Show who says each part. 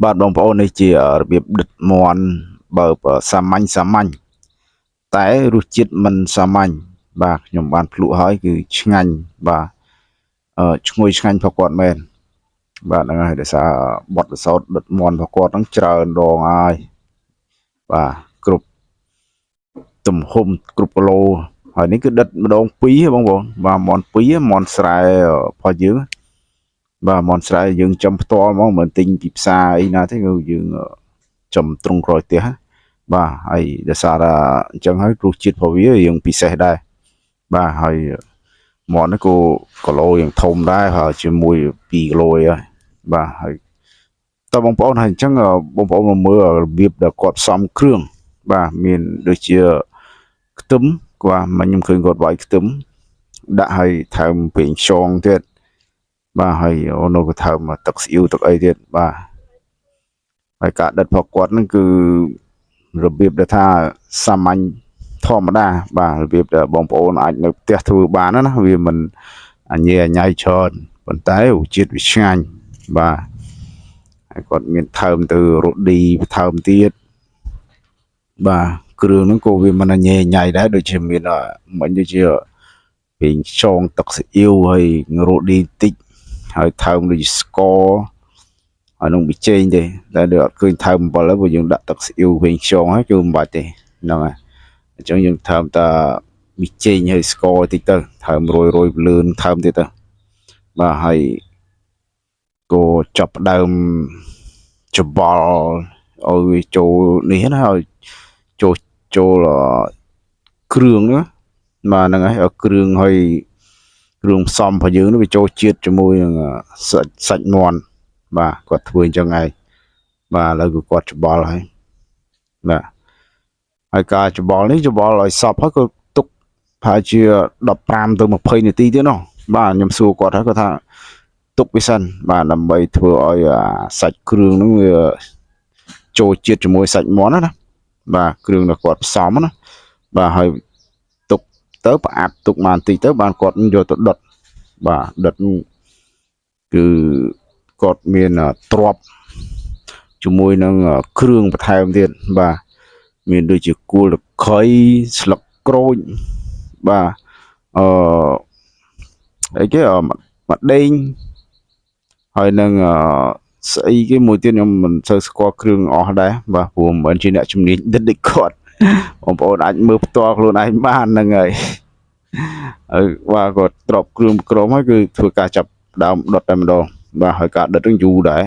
Speaker 1: បាទបងប្អូននេះជារបៀបដិតមាន់បើសាមញ្ញតែរសជាតិមិនសាមញ្ញបាទខ្ញុំបានភ្លក់ហើយគឺឆ្ងាញ់បាទឈ្ងុយឆ្ងាញ់ផកគាត់មែនបាទហ្នឹងហើយដោយសារបត់សោតដិតមាន់ផកគាត់ហ្នឹងច្រើនដងហើយបាទគ្រប់ទំហំគ្រប់គីឡូហើយនេះគឺដិតម្ដង2បងប្អូនបាទមាន់2មាន់ស្រែរបស់យើងបាទមាន់ស្រែយើងចំផ្ទាល់ហ្មងមិនទិញពីផ្សារអីណាទេគឺយើងចំត្រង់ក្រោយផ្ទះបាទហើយដោយសារថាអញ្ចឹងហើយរសជាតិរបស់វាយើងពិសេសដែរបាទហើយមាន់នេះក៏គីឡូយ៉ាងធំដែរហើយជាមួយ2គីឡូហើយបាទហើយតើបងប្អូនហើយអញ្ចឹងបងប្អូនមកមើលរបៀបដែលគាត់ផ្សំគ្រឿងបាទមានដូចជាខ្ទឹមគាត់មកខ្ញុំឃើញគាត់វាយខ្ទឹមដាក់ឲ្យថែមប្រេងខ្យងទៀតបាទហើយអូនក៏ថែមទឹកស៊ីអ៊ីវទឹកអីទៀតបាទហើយការដិតរបស់គាត់ហ្នឹងគឺរបៀបដែលថាសាមញ្ញធម្មតាបាទរបៀបដែលបងប្អូនអាចនៅផ្ទះធ្វើបានណាវាមិនអញញ៉ៃច្រើនប៉ុន្តែរសជាតិវាឆ្ងាញ់បាទហើយគាត់មានថែមទៅរ៉ូឌីថែមទៀតបាទគ្រឿងហ្នឹងក៏វាមិនអញញ៉ៃដែរដូចជាមានមិញដូចជាពេញខ្យងទឹកស៊ីអ៊ីវហើយរ៉ូឌីតិចហើយថែមដូចស្ករហើយនឹងប៊ីចេងទេតែដូចអត់ឃើញថែមអំបិលហើយព្រោះយើងដាក់ទឹកស៊ីអ៊ីវវិញខ្យងហើយគឺមិនបាច់ទេហ្នឹងហើយអញ្ចឹងយើងថែមតាប៊ីចេងហើយស្ករតិចទៅថែមរយលឿនថែមទៀតទៅបាទហើយក៏ចាប់ដើមច្បល់ឲ្យវាចូលនេះណាឲ្យចូលគ្រឿងណាបាទហ្នឹងហើយឲ្យគ្រឿងហើយគ្រឿងផ្សំរបស់យើងនេះវាចូលជាតិជាមួយនឹងសាច់មាន់បាទគាត់ធ្វើអញ្ចឹងហើយបាទឥឡូវគឺគាត់ច្បល់ហើយបាទហើយការច្បល់នេះច្បល់ឲ្យសព្វហើយក៏ទុកប្រហែលជា15ទៅ20នាទីទៀតនោះបាទខ្ញុំសួរគាត់ហើយគាត់ថាទុកវាសិនបាទដើម្បីធ្វើឲ្យសាច់គ្រឿងហ្នឹងវាចូលជាតិជាមួយសាច់មាន់ណាបាទគ្រឿងដែលគាត់ផ្សំណាបាទហើយទុកទៅប្រអាប់ទុកបានតិចទៅបានគាត់យកទៅដុតបាទដុតគឺគាត់មានទ្របជាមួយនឹងគ្រឿងបន្ថែមទៀតបាទមានដូចជាគល់តក្កៃស្លឹកក្រូចបាទអីគេមកដេងហើយនឹងស្អីគេមួយទៀតខ្ញុំមិនសូវស្គាល់គ្រឿងអស់ដែរបាទព្រោះមិនមែនជាអ្នកជំនាញដិតដូចគាត់បងប្អូនអាចមើលផ្ទាល់ខ្លួនឯងបានហ្នឹងហើយបាទគាត់ទ្របគ្រឿងក្រមហើយគឺធ្វើការចាប់ដើមដុតតែម្ដងបាទហើយការដុតនឹងយូរដែរ